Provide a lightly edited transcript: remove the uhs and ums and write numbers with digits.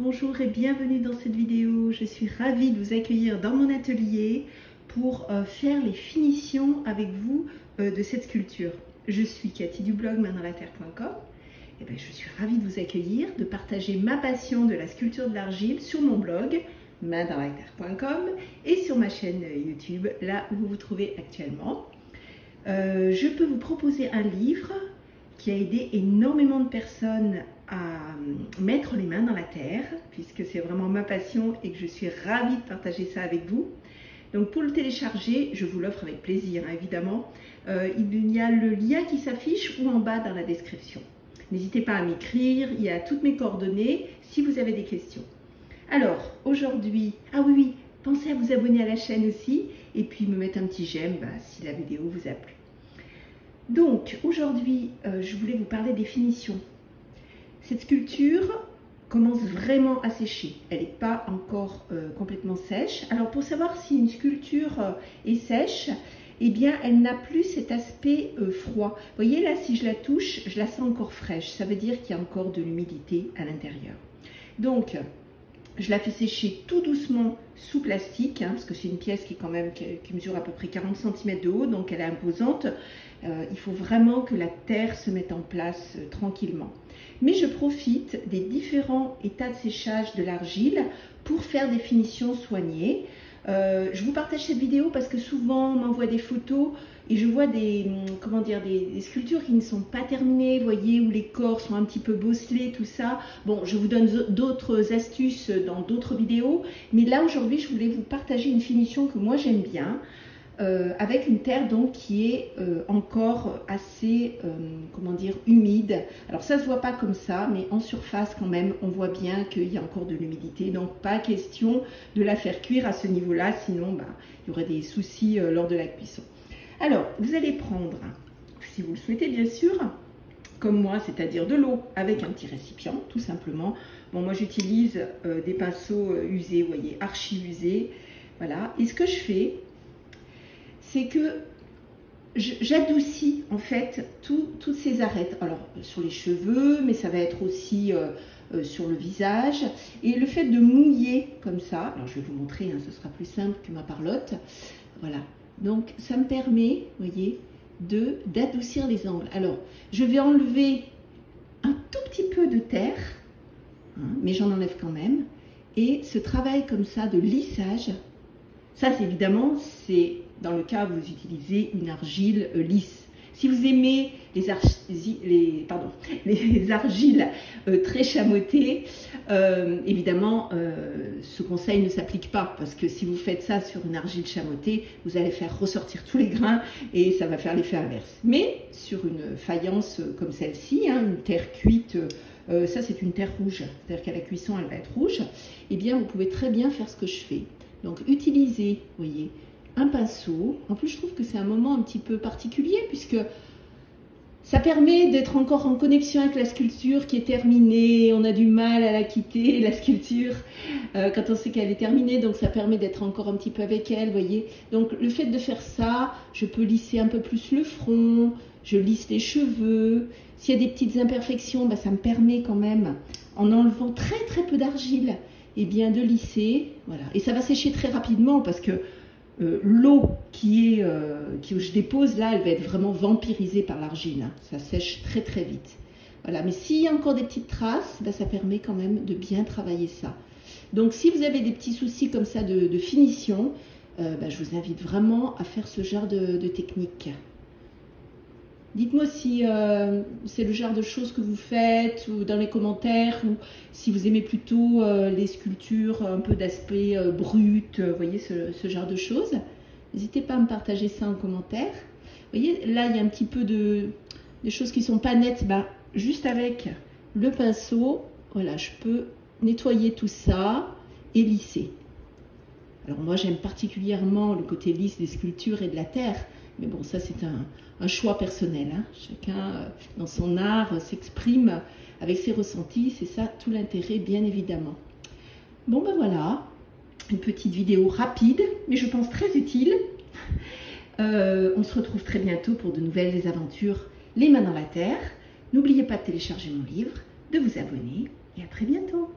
Bonjour et bienvenue dans cette vidéo. Je suis ravie de vous accueillir dans mon atelier pour faire les finitions avec vous de cette sculpture. Je suis Cathy du blog maindanslatterre.com et je suis ravie de vous accueillir, de partager ma passion de la sculpture de l'argile sur mon blog maindanslatterre.com et sur ma chaîne YouTube, là où vous vous trouvez actuellement. Je peux vous proposer un livre qui a aidé énormément de personnes à mettre les mains dans la terre, puisque c'est vraiment ma passion et que je suis ravie de partager ça avec vous. Donc pour le télécharger, je vous l'offre avec plaisir, hein, évidemment. Il y a le lien qui s'affiche ou en bas dans la description. N'hésitez pas à m'écrire, il y a toutes mes coordonnées si vous avez des questions. Alors aujourd'hui, oui, pensez à vous abonner à la chaîne aussi et puis me mettre un petit j'aime si la vidéo vous a plu. Donc aujourd'hui, je voulais vous parler des finitions. Cette sculpture commence vraiment à sécher. Elle n'est pas encore complètement sèche. Alors pour savoir si une sculpture est sèche, eh bien elle n'a plus cet aspect froid. Vous voyez là, si je la touche, je la sens encore fraîche. Ça veut dire qu'il y a encore de l'humidité à l'intérieur. Donc je la fais sécher tout doucement sous plastique, parce que c'est une pièce qui, qui mesure à peu près 40 cm de haut, donc elle est imposante. Il faut vraiment que la terre se mette en place tranquillement. Mais je profite des différents états de séchage de l'argile pour faire des finitions soignées. Je vous partage cette vidéo parce que souvent on m'envoie des photos et je vois des sculptures qui ne sont pas terminées, vous voyez, où les corps sont un petit peu bosselés, tout ça. Bon, je vous donne d'autres astuces dans d'autres vidéos, mais là aujourd'hui je voulais vous partager une finition que moi j'aime bien, avec une terre donc qui est encore assez humide. Alors ça se voit pas comme ça, mais en surface quand même on voit bien qu'il y a encore de l'humidité, donc pas question de la faire cuire à ce niveau là, sinon il y aurait des soucis lors de la cuisson. Alors vous allez prendre, si vous le souhaitez bien sûr, comme moi, c'est-à-dire de l'eau avec un petit récipient tout simplement. Bon, moi j'utilise des pinceaux usés, vous voyez, archi usés, voilà. Et ce que je fais, c'est que j'adoucis en fait toutes ces arêtes. Alors sur les cheveux, mais ça va être aussi sur le visage. Et le fait de mouiller comme ça, alors je vais vous montrer, ce sera plus simple que ma parlotte. Voilà, donc ça me permet, vous voyez, d'adoucir les angles. Alors je vais enlever un tout petit peu de terre, mais j'en enlève quand même. Et ce travail comme ça de lissage, ça évidemment c'est dans le cas où vous utilisez une argile lisse. Si vous aimez les argiles très chamottées, évidemment ce conseil ne s'applique pas, parce que si vous faites ça sur une argile chamottée, vous allez faire ressortir tous les grains et ça va faire l'effet inverse. Mais sur une faïence comme celle-ci, une terre cuite, ça c'est une terre rouge, c'est-à-dire qu'à la cuisson elle va être rouge, et bien vous pouvez très bien faire ce que je fais. Donc utilisez, vous voyez, un pinceau. En plus je trouve que c'est un moment un petit peu particulier puisque ça permet d'être encore en connexion avec la sculpture qui est terminée. On a du mal à la quitter, la sculpture, quand on sait qu'elle est terminée, donc ça permet d'être encore un petit peu avec elle, vous voyez. Donc le fait de faire ça, je peux lisser un peu plus le front, je lisse les cheveux. S'il y a des petites imperfections, ça me permet quand même, en enlevant très peu d'argile, et bien de lisser, voilà. Et ça va sécher très rapidement parce que l'eau que je dépose là, elle va être vraiment vampirisée par l'argile. Ça sèche très vite. Voilà. Mais s'il y a encore des petites traces, ça permet quand même de bien travailler ça. Donc si vous avez des petits soucis comme ça de finition, je vous invite vraiment à faire ce genre de technique. Dites-moi si c'est le genre de choses que vous faites ou dans les commentaires, ou si vous aimez plutôt les sculptures un peu d'aspect brut, vous voyez, ce genre de choses. N'hésitez pas à me partager ça en commentaire. Vous voyez, là il y a un petit peu des choses qui ne sont pas nettes. Juste avec le pinceau, voilà, je peux nettoyer tout ça et lisser. Alors moi j'aime particulièrement le côté lisse des sculptures et de la terre. Mais bon, ça c'est un choix personnel. Chacun dans son art s'exprime avec ses ressentis. C'est ça tout l'intérêt, bien évidemment. Bon voilà, une petite vidéo rapide, mais je pense très utile. On se retrouve très bientôt pour de nouvelles aventures, les mains dans la terre. N'oubliez pas de télécharger mon livre, de vous abonner et à très bientôt.